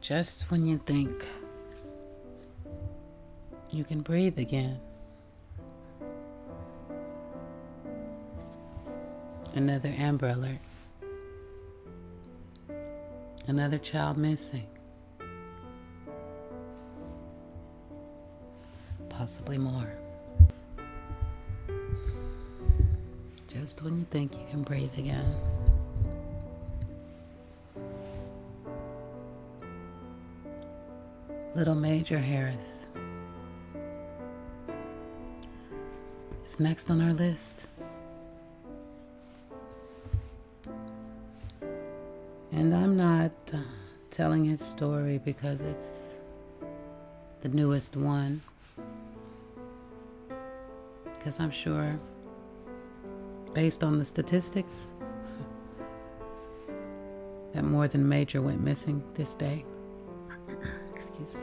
Just when you think you can breathe again, another Amber Alert. Another child missing. Possibly more. Just when you think you can breathe again. Little Major Harris is next on our list. And I'm not telling his story because it's the newest one. Because I'm sure, based on the statistics, that more than Major went missing this day. Excuse me.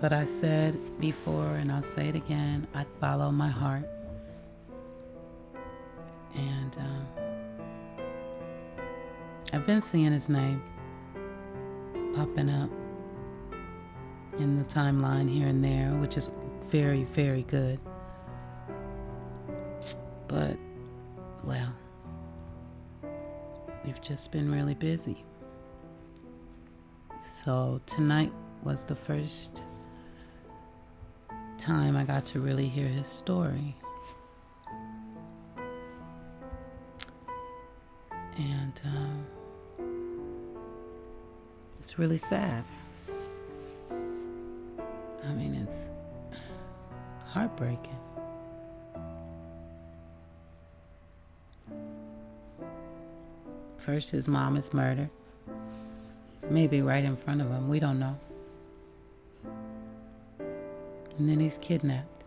But I said before, and I'll say it again, I follow my heart. And I've been seeing his name popping up in the timeline here and there, which is very, very good. But, well, we've just been really busy. So tonight was the first time I got to really hear his story. And it's really sad. I mean, it's heartbreaking. First, his mom is murdered. Maybe right in front of him. We don't know. And then he's kidnapped.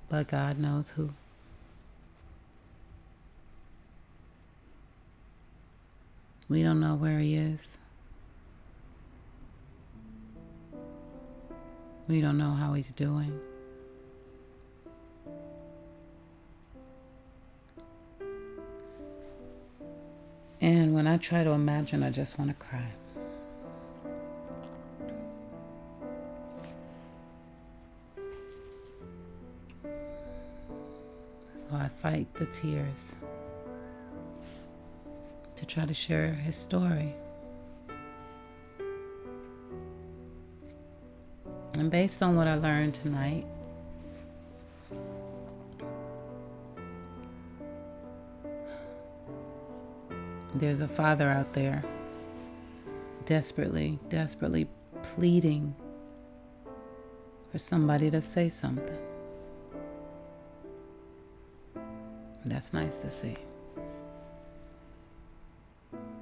But God knows who. We don't know where he is. We don't know how he's doing. And when I try to imagine, I just want to cry. So I fight the tears to try to share his story. And based on what I learned tonight, there's a father out there desperately pleading for somebody to say something. And that's nice to see.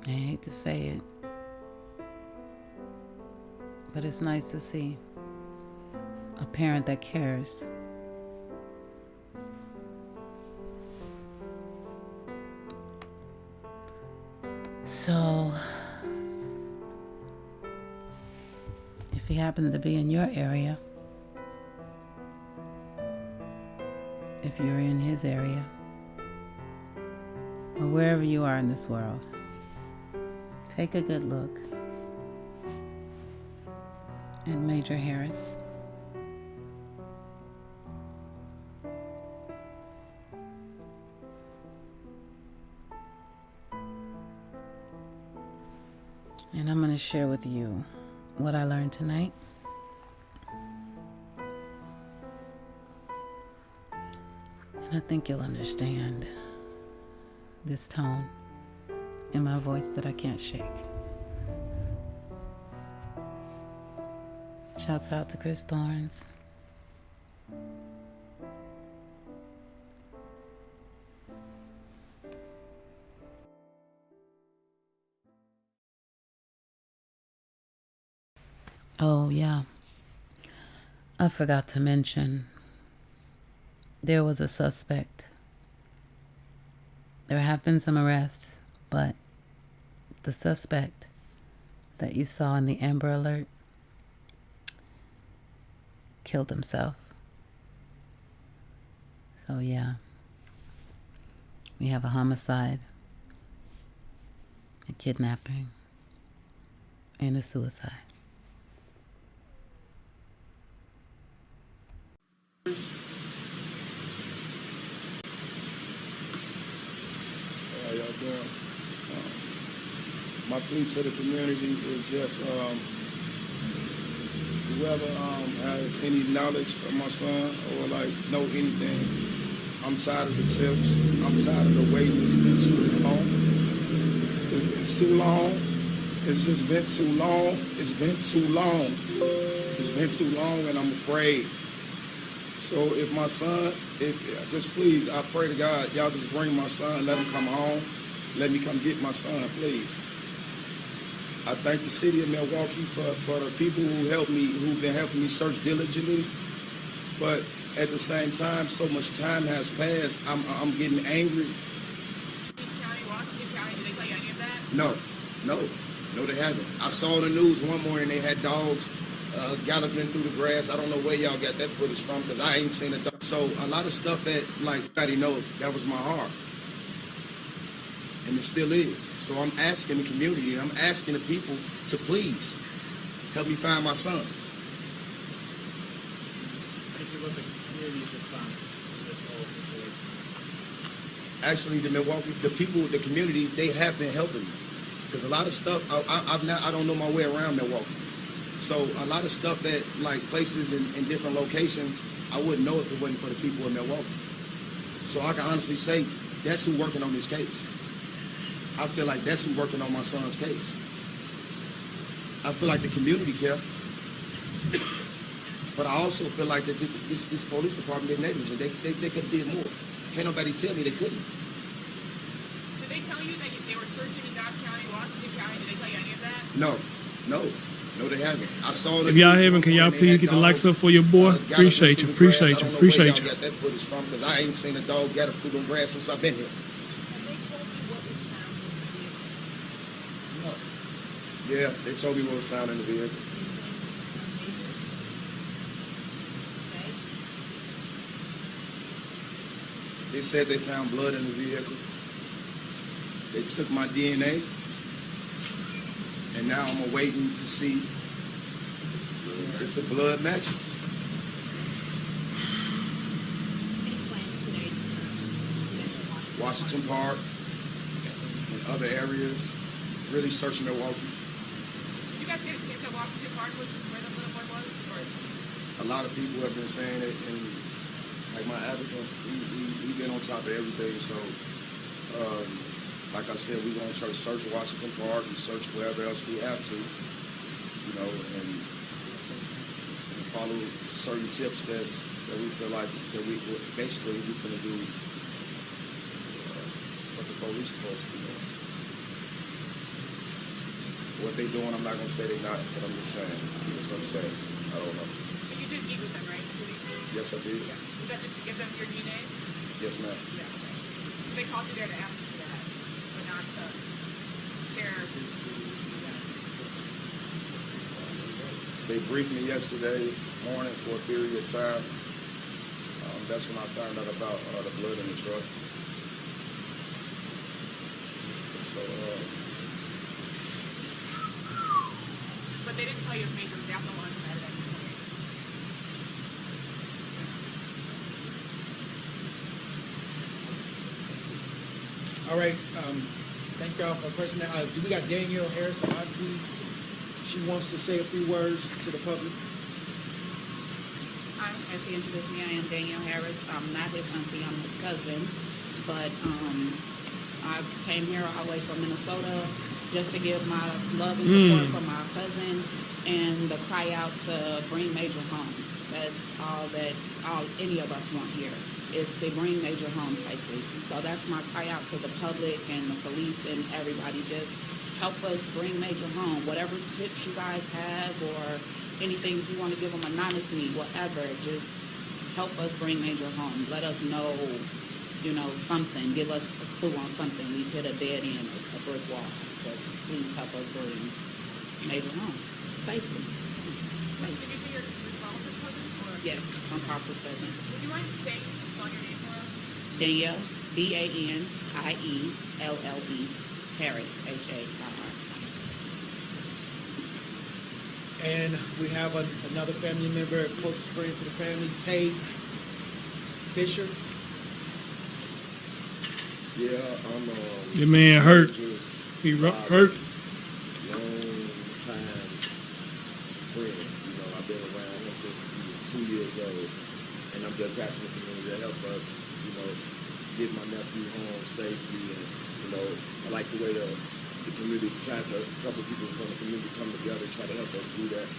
I hate to say it, but it's nice to see a parent that cares. So, if he happens to be in your area, if you're in his area, or wherever you are in this world, take a good look at Major Harris. And I'm going to share with you what I learned tonight. And I think you'll understand this tone in my voice that I can't shake. Shouts out to Chris Thorns. Oh, yeah. I forgot to mention, there was a suspect. There have been some arrests, but the suspect that you saw in the Amber Alert killed himself. So, yeah. We have a homicide, a kidnapping, and a suicide. How y'all doing? My plea to the community is just whoever has any knowledge of my son or like know anything, I'm tired of the tips. I'm tired of the waiting. It's been too long. It's too long. It's just been too long. It's been too long. It's been too long, and I'm afraid. So if my son, just please, I pray to God, y'all just bring my son, let him come home. Let me come get my son, please. I thank the city of Milwaukee for the people who helped me, who've been helping me search diligently. But at the same time, so much time has passed, I'm getting angry. Washington County, did they tell you any of that? No, they haven't. I saw the news one morning, they had dogs galloping through the grass. I don't know where y'all got that footage from because I ain't seen a dog. So a lot of stuff that, like, nobody knows, that was my heart. And it still is. So I'm asking the community, I'm asking the people to please help me find my son. Thank you. What's the community's response to this whole situation? Actually, the Milwaukee, the people, the community, they have been helping me. Because a lot of stuff, I don't know my way around Milwaukee. So a lot of stuff that, like places in different locations, I wouldn't know if it wasn't for the people in Milwaukee. So I can honestly say, that's who's working on this case. I feel like that's who's working on my son's case. I feel like the community care. But I also feel like that this police department, they're negligent. They could have did more. Can't nobody tell me they couldn't. Did they tell you that they were searching in Dodge County, Washington County? Did they tell you any of that? No, they haven't. I saw the. If y'all haven't, can y'all please get the likes up for your boy? Appreciate you. I don't know where y'all got that footage from because I ain't seen a dog gallop through the grass since I've been here. Yeah, they told me what was found in the vehicle. They said they found blood in the vehicle. They took my DNA, and now I'm waiting to see if the blood matches. Washington Park and other areas, really searching Milwaukee. Did you guys get a chance at Washington Park, which is where the little boy was? Or? A lot of people have been saying it, and like my advocate, we've been on top of everything. So, like I said, we're going to try to search Washington Park and search wherever else we have to, you know, and follow certain tips that we feel like that we basically we're going to do what the police are supposed to be doing. What they doing, I'm not going to say they're not, but I'm just saying. Yes, I'm saying. I don't know. But you did meet with them, right? Yes, I did. Yeah. Did that just give them your DNA? Yes, ma'am. Yeah. Okay. They called you there to ask you for that, but not to share. They briefed me yesterday morning for a period of time. That's when I found out about the blood in the truck. So, But they didn't tell you if Major was out the one that day. All right. Thank y'all for pressing that. Do we got Danielle Harris from IT? She wants to say a few words to the public. As he introduced me, I am Danielle Harris. I'm not his auntie, I'm his cousin. But I came here all the way from Minnesota just to give my love and support for my cousin and to cry out to bring Major home. That's all any of us want here, is to bring Major home safely. So that's my cry out to the public and the police and everybody. Just help us bring Major home. Whatever tips you guys have or anything you want to give them anonymously, whatever, just help us bring Major home. Let us know, something. Give us a clue on something. We've hit a dead end, a brick wall. Just please help us bring Major home safely. Did you say your cousin? Or? Yes, I'm Papa's cousin. Would you mind saying your name for us? Danielle. BANIELLE, Harris, HARRIS. And we have another family member, a close friend to the family, Tay Fisher. Yeah, I'm The man hurt. just He hurt. hurt. Long time friend. You know, I've been around him since he was 2 years old, and I'm just asking the community to help us. You know, get my nephew home safely, and you know, I like the way the community tried to, a couple of people from the community come together, try to help us do that.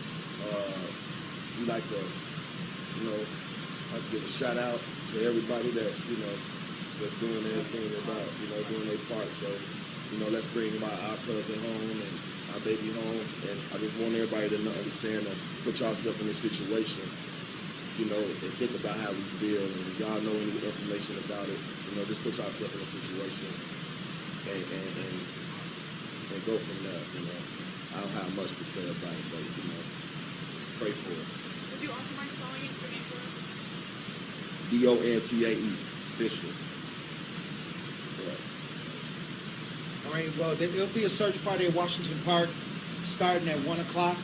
We like to, you know, I'd give a shout out to everybody that's, you know, that's doing everything about, you know, doing their part. So, you know, let's bring our cousin home and our baby home. And I just want everybody to understand and put yourself in this situation, you know, and think about how we feel. And if y'all know any information about it, you know, just put yourself in a situation and go from there, you know. I don't have much to say about it, but, you know, pray for it. Would you authorize spelling it for answer? DONTAE, Fisher. All right, well, there'll be a search party at Washington Park starting at 1 o'clock.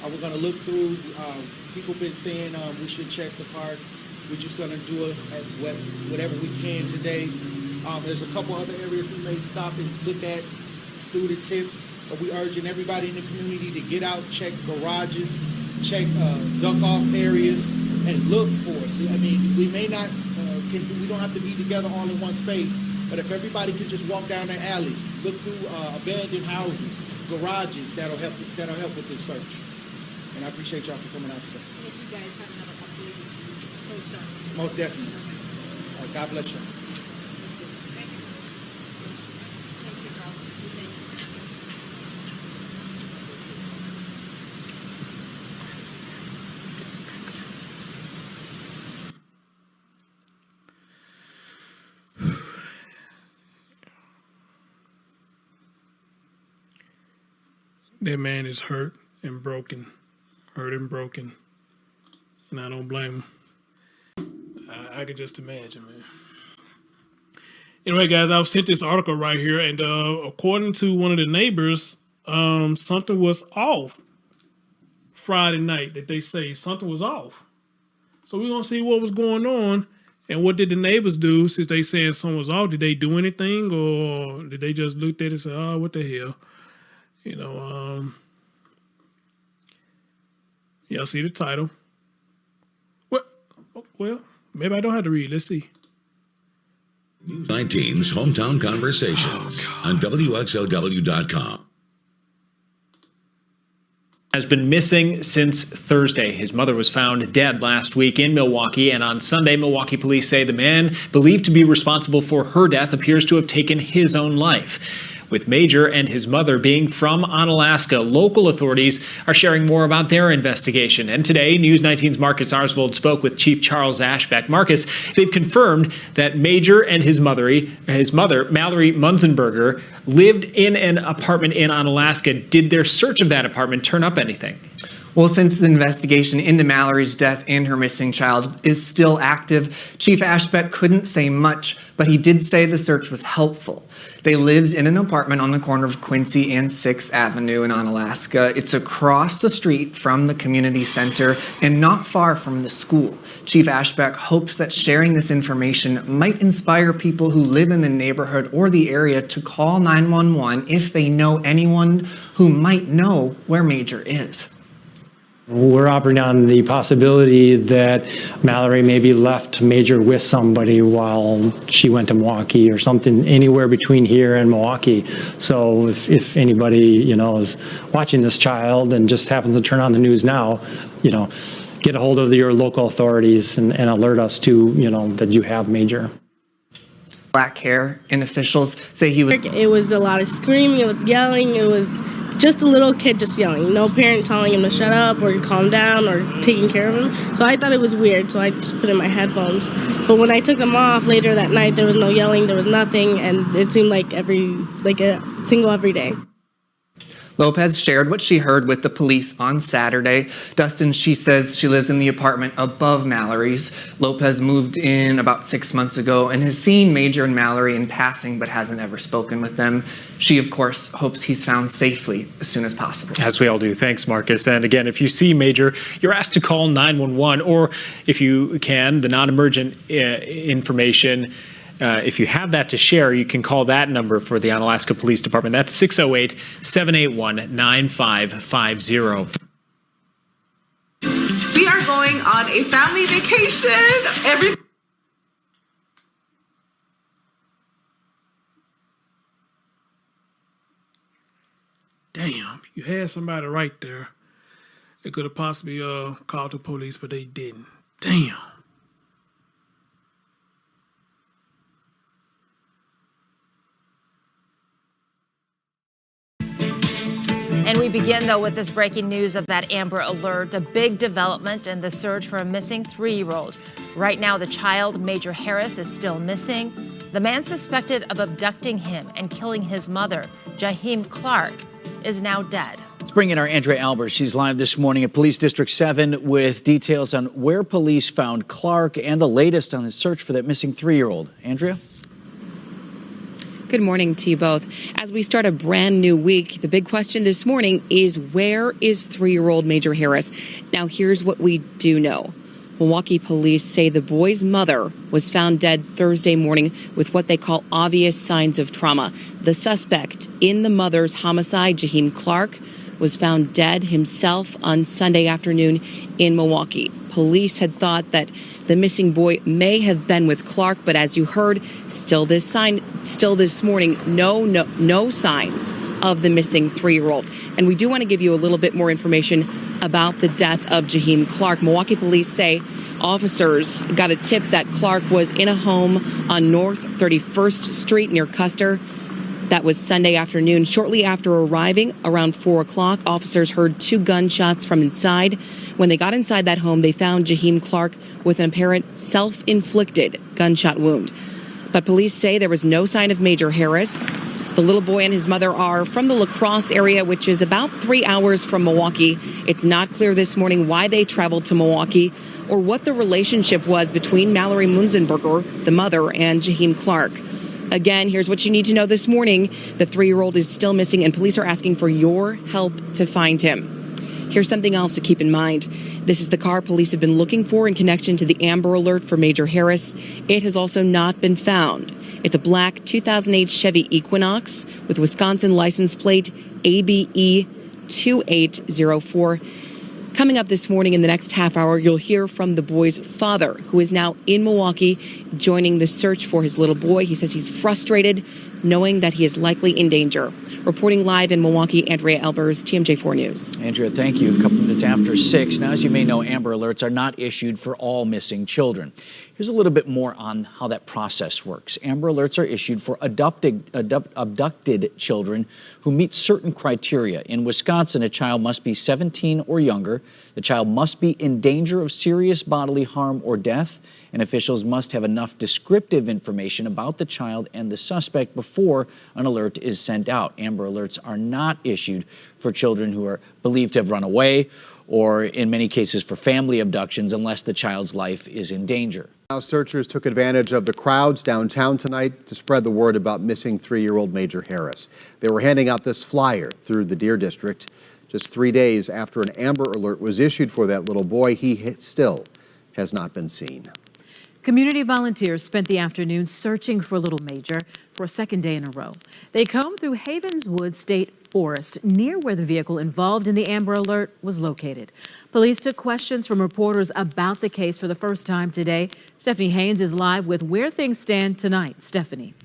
We're going to look through, people been saying we should check the park. We're just going to do it at whatever we can today. There's a couple other areas we may stop and look at through the tips, but we urging everybody in the community to get out, check garages, check duck-off areas, and look for us. I mean, we may not, we don't have to be together all in one space, but if everybody could just walk down the alleys, look through abandoned houses, garages, that'll help with this search. And I appreciate y'all for coming out today. If you guys have another update, post on. Most definitely. God bless you. Thank you, Charles. Thank you. That man is hurt and broken. And I don't blame him. I could just imagine, man. Anyway, guys, I've sent this article right here, and according to one of the neighbors, something was off Friday night. That they say something was off. So we're gonna see what was going on, and what did the neighbors do since they said something was off? Did they do anything, or did they just look at it and say, "Oh, what the hell"? You know, y'all see the title. What? Well, maybe I don't have to read. Let's see. 19's Hometown Conversations on WXOW.com. Has been missing since Thursday. His mother was found dead last week in Milwaukee, and on Sunday, Milwaukee police say the man believed to be responsible for her death appears to have taken his own life. With Major and his mother being from Onalaska, local authorities are sharing more about their investigation. And today, News 19's Marcus Arsvold spoke with Chief Charles Ashbeck. Marcus, they've confirmed that Major and his mother, Mallery Munzenberger, lived in an apartment in Onalaska. Did their search of that apartment turn up anything? Well, since the investigation into Mallory's death and her missing child is still active, Chief Ashbeck couldn't say much, but he did say the search was helpful. They lived in an apartment on the corner of Quincy and 6th Avenue in Onalaska. It's across the street from the community center and not far from the school. Chief Ashbeck hopes that sharing this information might inspire people who live in the neighborhood or the area to call 911 if they know anyone who might know where Major is. We're operating on the possibility that Mallery maybe left Major with somebody while she went to Milwaukee or something, anywhere between here and Milwaukee. So if anybody, you know, is watching this child and just happens to turn on the news now, you know, get a hold of your local authorities and alert us to, you know, that you have Major. Black hair, and officials say he was... It was a lot of screaming, it was yelling, it was just a little kid just yelling. No parent telling him to shut up or calm down or taking care of him. So I thought it was weird, so I just put in my headphones. But when I took them off later that night, there was no yelling, there was nothing, and it seemed like a single every day. Lopez shared what she heard with the police on Saturday. Dustin, she says she lives in the apartment above Mallory's. Lopez moved in about 6 months ago and has seen Major and Mallory in passing, but hasn't ever spoken with them. She, of course, hopes he's found safely as soon as possible. As we all do. Thanks, Marcus. And again, if you see Major, you're asked to call 911, or if you can, the non-emergent information. If you have that to share, you can call that number for the Onalaska Police Department. That's 608-781-9550. We are going on a family vacation. Damn, you had somebody right there. They could have possibly called the police, but they didn't. Damn. And we begin, though, with this breaking news of that Amber Alert, a big development in the search for a missing 3-year-old. Right now, the child, Major Harris, is still missing. The man suspected of abducting him and killing his mother, Jaheim Clark, is now dead. Let's bring in our Andrea Albers. She's live this morning at Police District 7 with details on where police found Clark and the latest on the search for that missing 3-year-old. Andrea? Good morning to you both. As we start a brand new week, the big question this morning is, where is 3-year-old Major Harris? Now, here's what we do know. Milwaukee police say the boy's mother was found dead Thursday morning with what they call obvious signs of trauma. The suspect in the mother's homicide, Jaheim Clark, was found dead himself on Sunday afternoon in Milwaukee. Police had thought that the missing boy may have been with Clark, but as you heard, still this morning, no signs of the missing 3-year-old. And we do want to give you a little bit more information about the death of Jaheim Clark. Milwaukee police say officers got a tip that Clark was in a home on North 31st Street near Custer. That was Sunday afternoon. Shortly after arriving, around 4 o'clock, officers heard 2 gunshots from inside. When they got inside that home, they found Jaheim Clark with an apparent self-inflicted gunshot wound. But police say there was no sign of Major Harris. The little boy and his mother are from the La Crosse area, which is about 3 hours from Milwaukee. It's not clear this morning why they traveled to Milwaukee or what the relationship was between Mallery Munzenberger, the mother, and Jaheim Clark. Again, here's what you need to know this morning. The 3-year-old is still missing, and police are asking for your help to find him. Here's something else to keep in mind. This is the car police have been looking for in connection to the Amber Alert for Major Harris. It has also not been found. It's a black 2008 Chevy Equinox with Wisconsin license plate ABE 2804. Coming up this morning in the next half hour, you'll hear from the boy's father, who is now in Milwaukee, joining the search for his little boy. He says he's frustrated, knowing that he is likely in danger. Reporting live in Milwaukee, Andrea Albers, TMJ4 News. Andrea, thank you. A couple minutes after 6. Now, as you may know, Amber Alerts are not issued for all missing children. Here's a little bit more on how that process works. Amber Alerts are issued for abducted children who meet certain criteria. In Wisconsin, a child must be 17 or younger. The child must be in danger of serious bodily harm or death, and officials must have enough descriptive information about the child and the suspect before an alert is sent out. Amber Alerts are not issued for children who are believed to have run away, or in many cases for family abductions, unless the child's life is in danger. Now, searchers took advantage of the crowds downtown tonight to spread the word about missing 3-year-old Major Harris. They were handing out this flyer through the Deer District just 3 days after an Amber Alert was issued for that little boy. He still has not been seen. Community volunteers spent the afternoon searching for little Major for a second day in a row. They combed through Havens Woods State Forest near where the vehicle involved in the Amber Alert was located. Police took questions from reporters about the case for the first time today. Stephanie Haynes is live with where things stand tonight. Stephanie.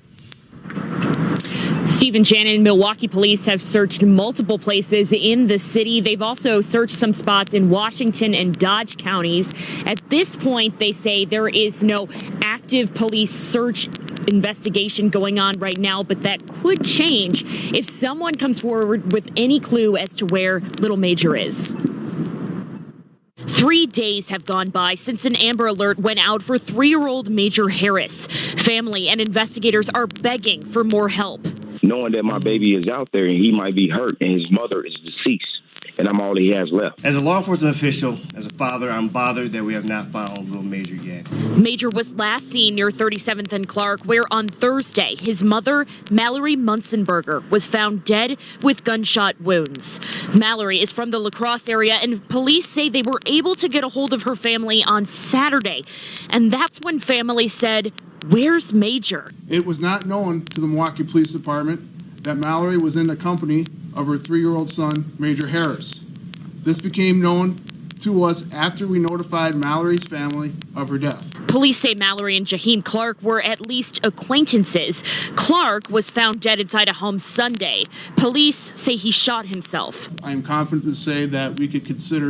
Stephen Shannon, Milwaukee police have searched multiple places in the city. They've also searched some spots in Washington and Dodge counties. At this point, they say there is no active police search investigation going on right now, but that could change if someone comes forward with any clue as to where little Major is. 3 days have gone by since an Amber Alert went out for 3-year-old Major Harris. Family and investigators are begging for more help. knowing that my baby is out there and he might be hurt and his mother is deceased and I'm all he has left. As a law enforcement official, as a father, I'm bothered that we have not found little Major yet. Major was last seen near 37th and Clark, where on Thursday, his mother, Mallery Munzenberger, was found dead with gunshot wounds. Mallery is from the La Crosse area, and police say they were able to get a hold of her family on Saturday. And that's when family said, "Where's Major?" It was not known to the Milwaukee Police Department that Mallery was in the company of her 3-year-old son, Major Harris. This became known to us after we notified Mallory's family of her death. Police say Mallery and Jaheim Clark were at least acquaintances. Clark was found dead inside a home Sunday. Police say he shot himself. I am confident to say that we could consider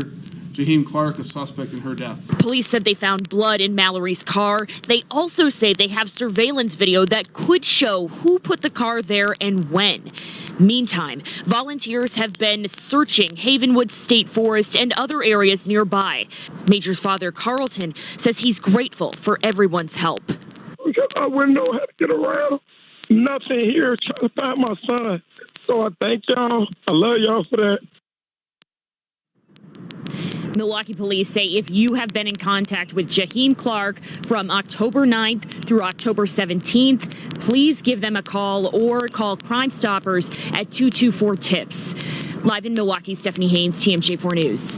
Jaheim Clark a suspect in her death. Police said they found blood in Mallory's car. They also say they have surveillance video that could show who put the car there and when. Meantime, volunteers have been searching Havenwood State Forest and other areas nearby. Major's father, Carlton, says he's grateful for everyone's help. Because I wouldn't know how to get around. Nothing here trying to find my son. So I thank y'all. I love y'all for that. Milwaukee police say if you have been in contact with Jaheim Clark from October 9th through October 17th, please give them a call or call Crime Stoppers at 224-TIPS. Live in Milwaukee, Stephanie Haynes, TMJ4 News.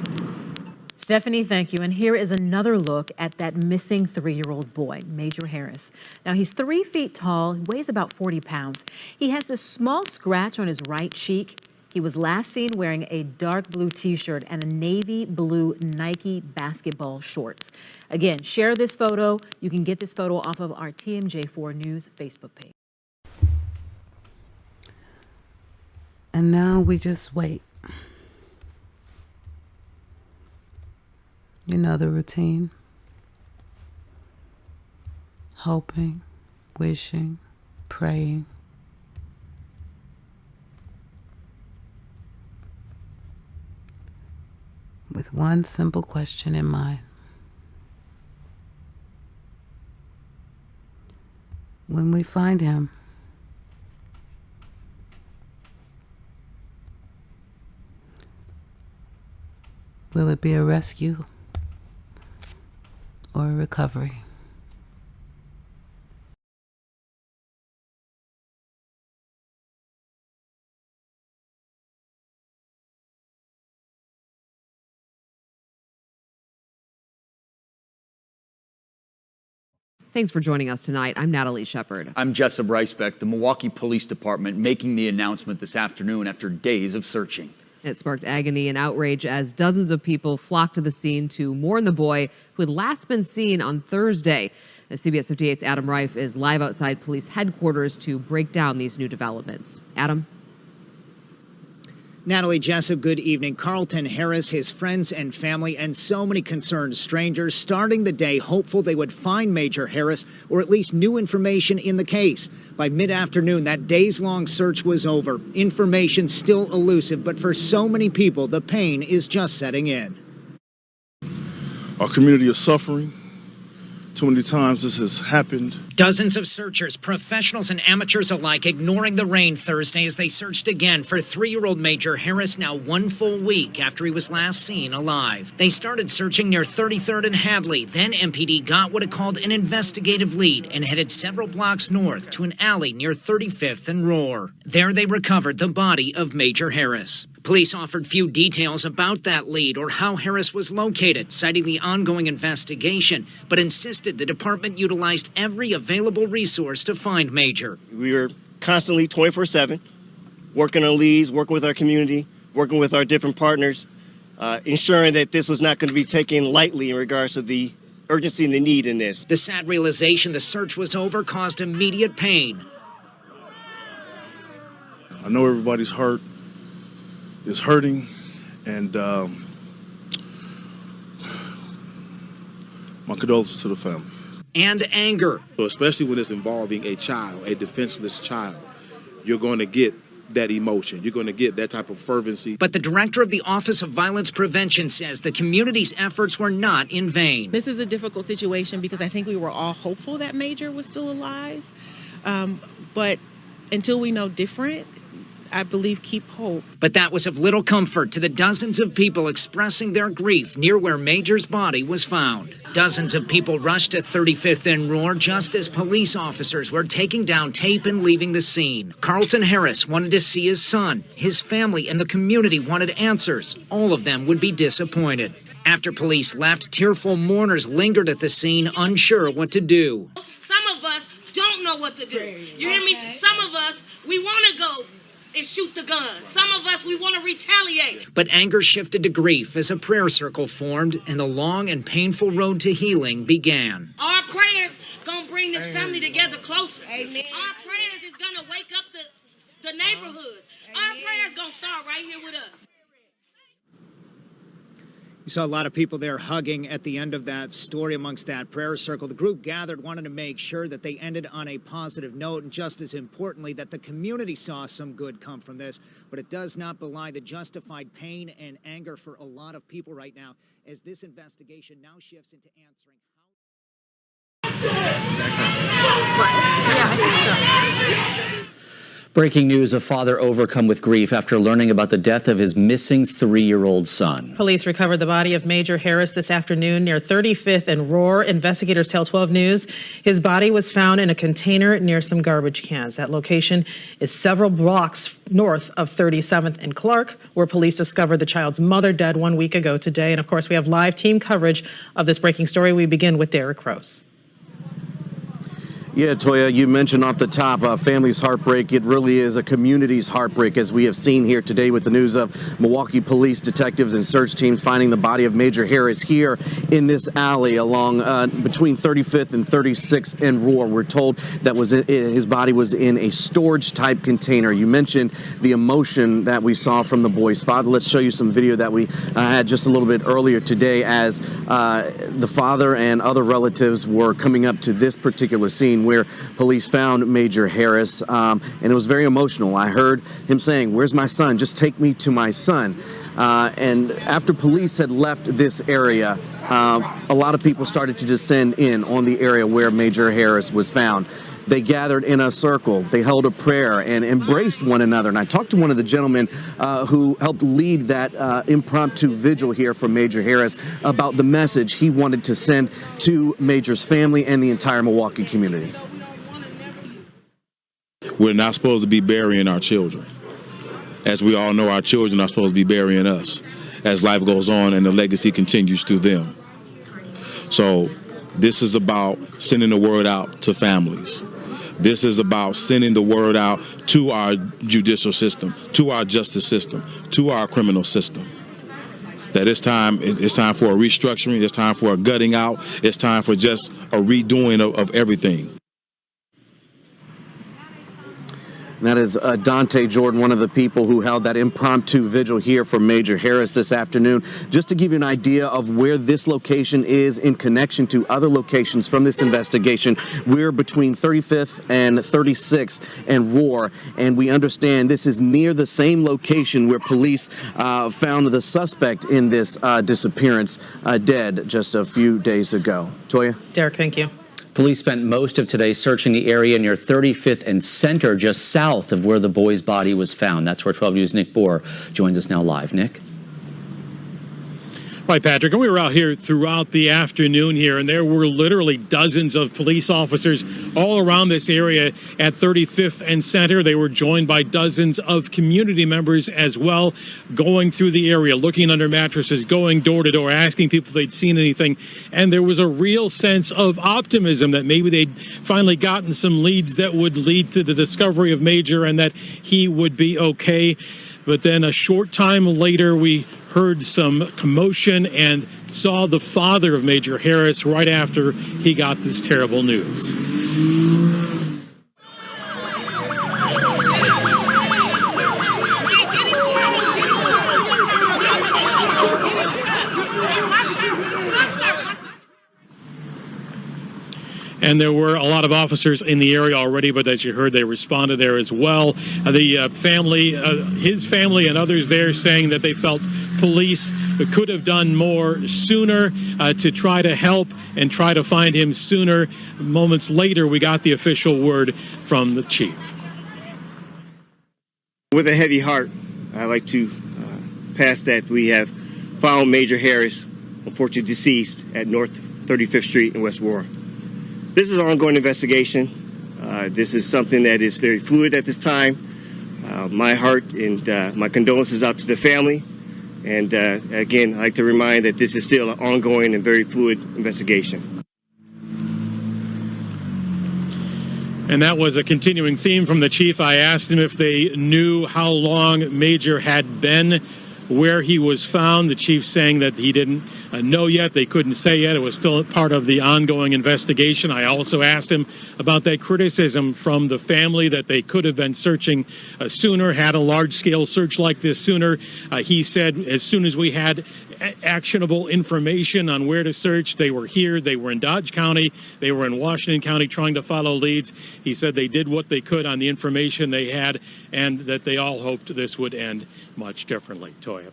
Stephanie, thank you. And here is another look at that missing 3-year-old boy, Major Harris. Now, he's 3 feet tall, weighs about 40 pounds. He has this small scratch on his right cheek. He was last seen wearing a dark blue t-shirt and a navy blue Nike basketball shorts. Again, share this photo. You can get this photo off of our TMJ4 News Facebook page. And now we just wait. You know the routine. Hoping, wishing, praying. With one simple question in mind. When we find him, will it be a rescue or a recovery? Thanks for joining us tonight. I'm Natalie Shepard. I'm Jessa Breisbeck, the Milwaukee Police Department, making the announcement this afternoon after days of searching. It sparked agony and outrage as dozens of people flocked to the scene to mourn the boy who had last been seen on Thursday. CBS 58's Adam Reif is live outside police headquarters to break down these new developments. Adam? Natalie, Jessup, good evening. Carlton Harris, his friends and family, and so many concerned strangers starting the day hopeful they would find Major Harris or at least new information in the case. By mid-afternoon, that days-long search was over. Information still elusive, but for so many people, the pain is just setting in. Our community is suffering. Too many times this has happened. Dozens of searchers, professionals and amateurs alike, ignoring the rain Thursday as they searched again for 3-year-old Major Harris now 1 full week after he was last seen alive. They started searching near 33rd and Hadley. Then MPD got what it called an investigative lead and headed several blocks north to an alley near 35th and Roar. There they recovered the body of Major Harris. Police offered few details about that lead or how Harris was located, citing the ongoing investigation, but insisted the department utilized every available resource to find Major. We were constantly 24/7, working on leads, working with our community, working with our different partners, ensuring that this was not going to be taken lightly in regards to the urgency and the need in this. The sad realization the search was over caused immediate pain. I know everybody's heart is hurting, and my condolences to the family. And anger. So especially when it's involving a child, a defenseless child, you're going to get that emotion. You're going to get that type of fervency. But the director of the Office of Violence Prevention says the community's efforts were not in vain. This is a difficult situation because I think we were all hopeful that Major was still alive, but until we know different, I believe keep hope. But that was of little comfort to the dozens of people expressing their grief near where Major's body was found. Dozens of people rushed to 35th and Roar just as police officers were taking down tape and leaving the scene. Carlton Harris wanted to see his son. His family and the community wanted answers. All of them would be disappointed. After police left, tearful mourners lingered at the scene, unsure what to do. Some of us don't know what to do. You hear me? Some of us, we want to go and shoot the gun. Some of us, we want to retaliate. But anger shifted to grief as a prayer circle formed and the long and painful road to healing began. Our prayers gonna bring this family together closer. Amen. Our prayers is gonna wake up the neighborhood. Our prayers gonna start right here with us. You saw a lot of people there hugging at the end of that story amongst that prayer circle. The group gathered wanted to make sure that they ended on a positive note, and just as importantly, that the community saw some good come from this. But it does not belie the justified pain and anger for a lot of people right now as this investigation now shifts into answering Breaking news, a father overcome with grief after learning about the death of his missing 3-year-old son. Police recovered the body of Major Harris this afternoon near 35th and Roar. Investigators tell 12 News his body was found in a container near some garbage cans. That location is several blocks north of 37th and Clark, where police discovered the child's mother dead 1 week ago today. And of course, we have live team coverage of this breaking story. We begin with Derek Rose. Yeah, Toya, you mentioned off the top, family's heartbreak. It really is a community's heartbreak, as we have seen here today with the news of Milwaukee police detectives and search teams finding the body of Major Harris here in this alley along between 35th and 36th and Roar. We're told that his body was in a storage-type container. You mentioned the emotion that we saw from the boy's father. Let's show you some video that we had just a little bit earlier today as the father and other relatives were coming up to this particular scene where police found Major Harris, and it was very emotional. I heard him saying, "Where's my son? Just take me to my son." And after police had left this area, a lot of people started to descend in on the area where Major Harris was found. They gathered in a circle, they held a prayer and embraced one another. And I talked to one of the gentlemen who helped lead that impromptu vigil here for Major Harris about the message he wanted to send to Major's family and the entire Milwaukee community. We're not supposed to be burying our children. As we all know, our children are supposed to be burying us as life goes on and the legacy continues through them. So this is about sending the word out to families. This is about sending the word out to our judicial system, to our justice system, to our criminal system. That it's time for a restructuring, it's time for a gutting out, it's time for just a redoing of everything. That is Dante Jordan, one of the people who held that impromptu vigil here for Major Harris this afternoon. Just to give you an idea of where this location is in connection to other locations from this investigation, we're between 35th and 36th and Roar, and we understand this is near the same location where police found the suspect in this disappearance dead just a few days ago. Toya? Derek, thank you. Police spent most of today searching the area near 35th and Center, just south of where the boy's body was found. That's where 12 News' Nick Bohr joins us now live. Nick? Right, Patrick, and we were out here throughout the afternoon here, and there were literally dozens of police officers all around this area at 35th and Center. They were joined by dozens of community members as well, going through the area, looking under mattresses, going door to door, asking people if they'd seen anything. And there was a real sense of optimism that maybe they'd finally gotten some leads that would lead to the discovery of Major and that he would be okay. But then a short time later, we heard some commotion and saw the father of Major Harris right after he got this terrible news. And there were a lot of officers in the area already, but as you heard, they responded there as well. The family, his family and others there saying that they felt police could have done more sooner to try to help and try to find him sooner. Moments later, we got the official word from the chief. With a heavy heart, I'd like to pass that we have found Major Harris, unfortunately deceased, at North 35th Street in West Warren. This is an ongoing investigation. This is something that is very fluid at this time. My heart and my condolences out to the family. And again, I'd like to remind that this is still an ongoing and very fluid investigation. And that was a continuing theme from the chief. I asked him if they knew how long Major had been where he was found. The chief saying that he didn't know yet. They couldn't say yet. It was still part of the ongoing investigation. I also asked him about that criticism from the family that they could have been searching sooner, had a large-scale search like this sooner. He said as soon as we had actionable information on where to search, they were here, they were in Dodge County, they were in Washington County trying to follow leads. He said they did what they could on the information they had and that they all hoped this would end much differently. Toya. All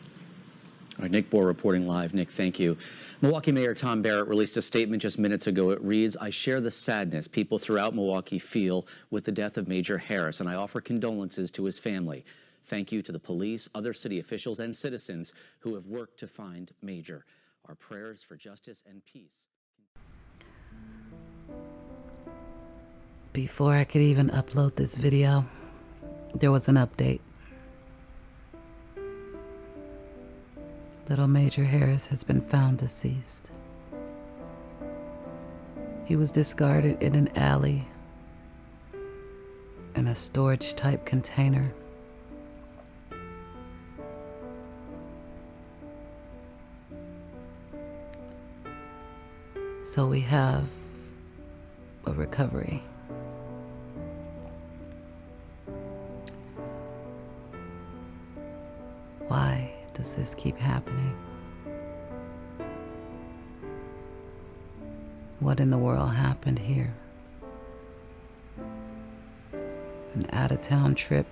right, Nick Bohr reporting live. Nick, thank you. Milwaukee Mayor Tom Barrett released a statement just minutes ago. It reads, "I share the sadness people throughout Milwaukee feel with the death of Major Harris, and I offer condolences to his family. Thank you to the police, other city officials, and citizens who have worked to find Major. Our prayers for justice and peace." Before I could even upload this video, there was an update. Little Major Harris has been found deceased. He was discarded in an alley in a storage-type container. So we have a recovery. Why does this keep happening? What in the world happened here? An out-of-town trip.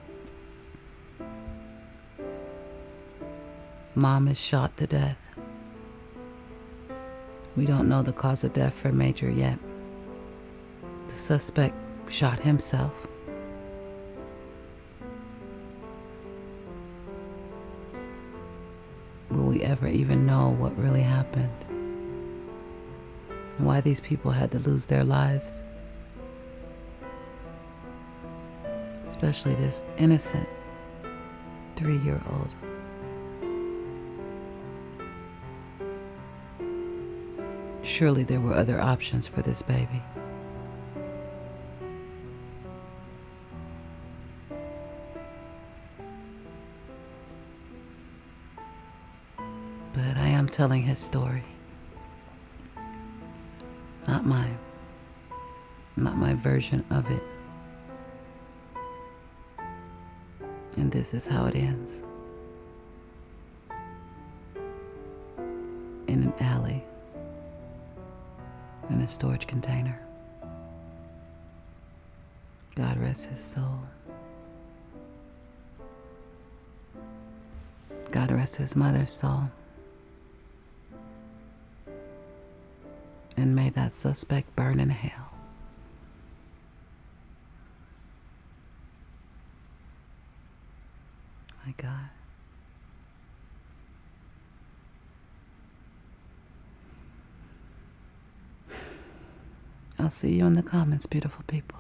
Mom is shot to death. We don't know the cause of death for Major yet. The suspect shot himself. Will we ever even know what really happened? And why these people had to lose their lives? Especially this innocent 3-year-old. Surely there were other options for this baby. But I am telling his story. Not mine. Not my version of it. And this is how it ends. In an alley. In a storage container. God rest his soul. God rest his mother's soul. And may that suspect burn in hell. My God. I'll see you in the comments, beautiful people.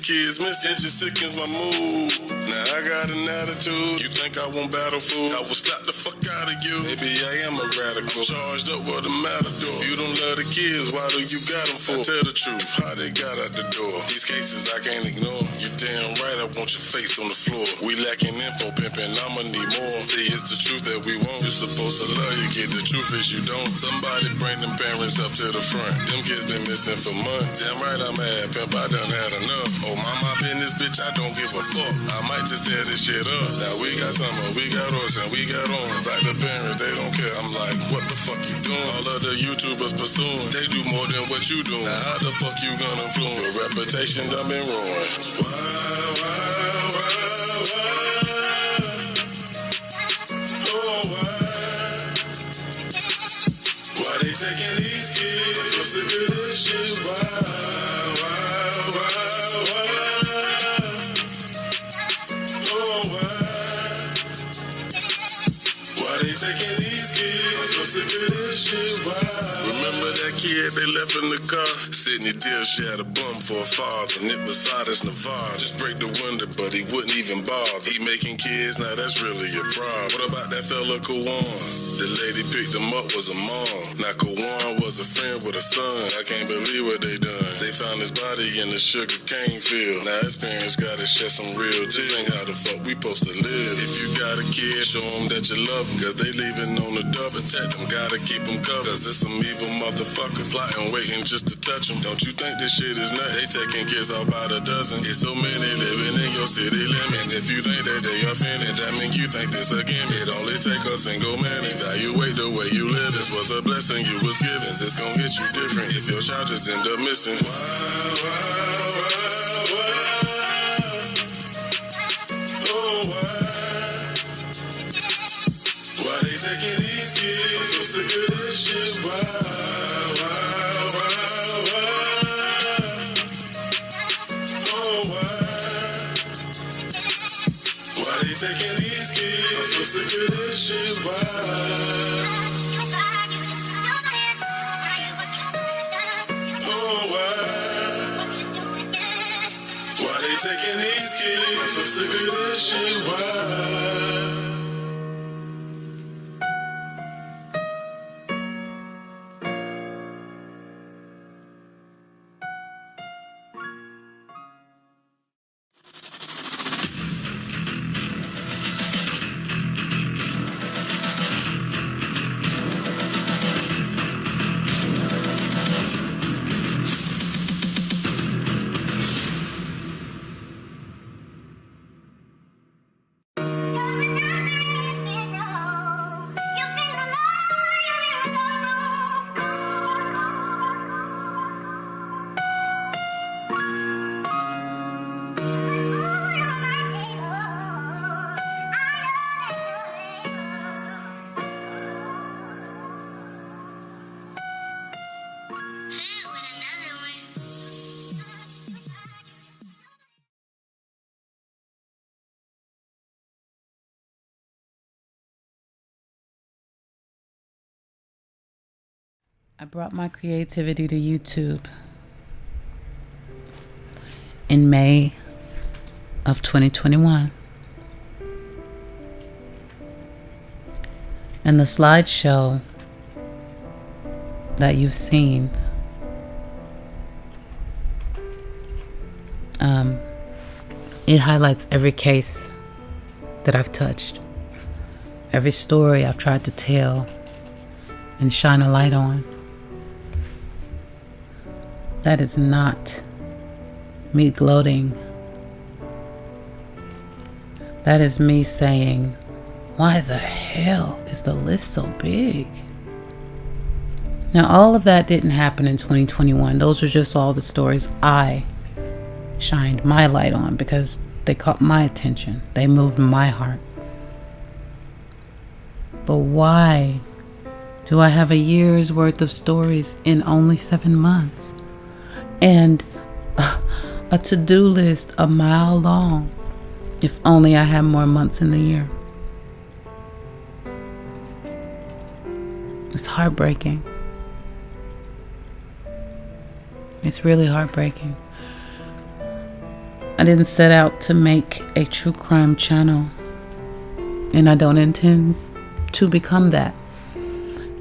kids missing, it just sickens my mood. Now I got an attitude, you think I won't battle fool? I will slap the fuck out of you. Maybe I am a radical, charged up with a matador. You don't love the kids, why do you got them for? Tell the truth, how they got out the door. These cases I can't ignore. You damn right I want your face on the floor. We lacking info pimping, I'ma need more. See, it's the truth that we want. You're supposed to love your kid, the truth is you don't. Somebody bring them parents up to the front. Them kids been missing for months. Damn right I'm mad, pimp, I done had enough. Oh, my business, bitch, I don't give a fuck. I might just tear this shit up. Now we got summer, we got horse, and we got arms. Like the parents, they don't care. I'm like, what the fuck you doing? All of the YouTubers pursuing, they do more than what you doing. Now how the fuck you gonna influence? Your reputation done been ruined. Why they taking these kids? So sick of this shit. Why they taking these kids? So sick of this shit. Remember that kid they left in the car? Sydney Deal, she had a bum for a father. Nick beside us, Navarre. Just break the window, but he wouldn't even bother. He making kids, now that's really a problem. What about that fella Kawan? The lady picked him up was a mom. Now Kawan was a friend with a son. I can't believe what they done. They found his body in the sugar cane field. Now his parents gotta shed some real tears. This ain't how the fuck we supposed to live. If you got a kid, show them that you love them. Cause they leaving on the dub. Protect them, gotta keep them covered. Cause there's some evil motherfuckers plotting, waiting just to touch them. Don't you think this shit is nuts? They taking kids out by the dozen. It's so many living in your city limits. If you think that they are finished, that mean you think this again. It only take a single man. Evaluate the way you live. This was a blessing you was given. It's gonna hit you different if your child just end up missing. Why they taking these kids? I'm so sick of this shit. Why they taking these kids? I'm so sick of this shit. Why they taking these kids? I'm so sick of this shit. I brought my creativity to YouTube in May of 2021. And the slideshow that you've seen, it highlights every case that I've touched, every story I've tried to tell and shine a light on. That is not me gloating. That is me saying, why the hell is the list so big? Now, all of that didn't happen in 2021. Those are just all the stories I shined my light on because they caught my attention. They moved my heart. But why do I have a year's worth of stories in only 7 months? And a to-do list a mile long. If only I had more months in the year. It's heartbreaking. It's really heartbreaking. I didn't set out to make a true crime channel, and I don't intend to become that.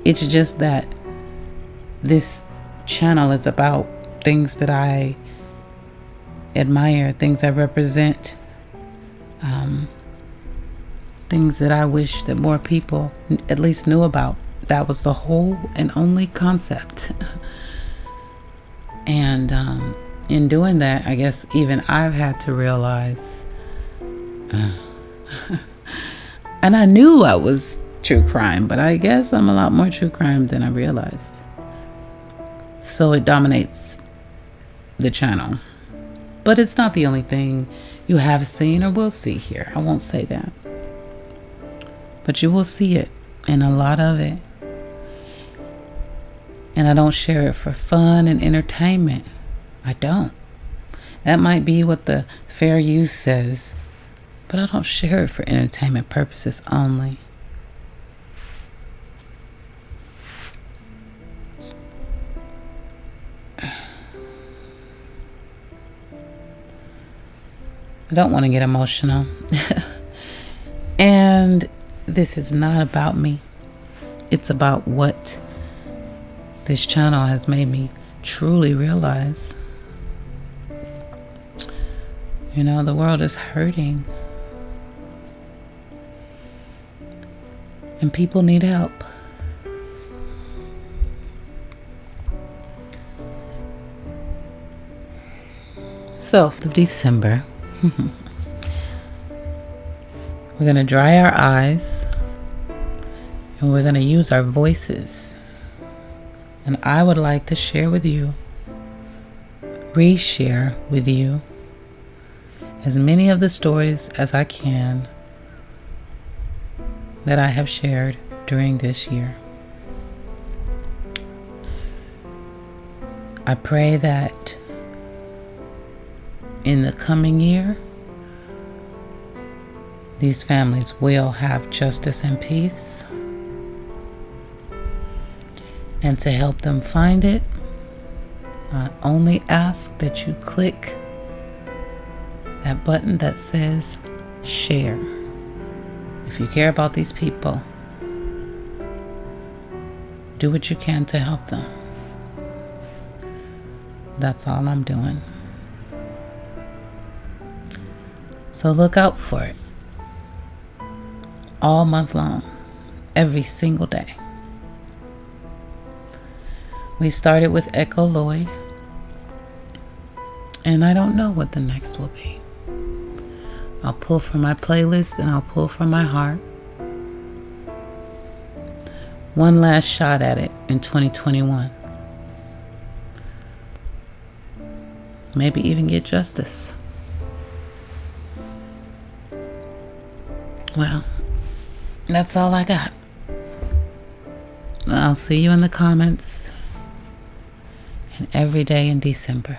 It's just that this channel is about things that I admire, things I represent, things that I wish that more people at least knew about. That was the whole and only concept. And in doing that, I guess even I've had to realize, and I knew I was true crime, but I guess I'm a lot more true crime than I realized. So it dominates the channel. But it's not the only thing you have seen or will see here. I won't say that. But you will see it, and a lot of it. And I don't share it for fun and entertainment. I don't. That might be what the fair use says, but I don't share it for entertainment purposes only. I don't want to get emotional. And this is not about me. It's about what this channel has made me truly realize. You know, the world is hurting. And people need help. So, of December, we're going to dry our eyes and we're going to use our voices. And I would like to share with you, reshare with you, as many of the stories as I can that I have shared during this year. I pray that in the coming year, these families will have justice and peace. And to help them find it, I only ask that you click that button that says share. If you care about these people, do what you can to help them. That's all I'm doing. So look out for it. All month long, every single day. We started with Echo Lloyd, and I don't know what the next will be. I'll pull from my playlist and I'll pull from my heart. One last shot at it in 2021. Maybe even get justice. Well, that's all I got. I'll see you in the comments and every day in December.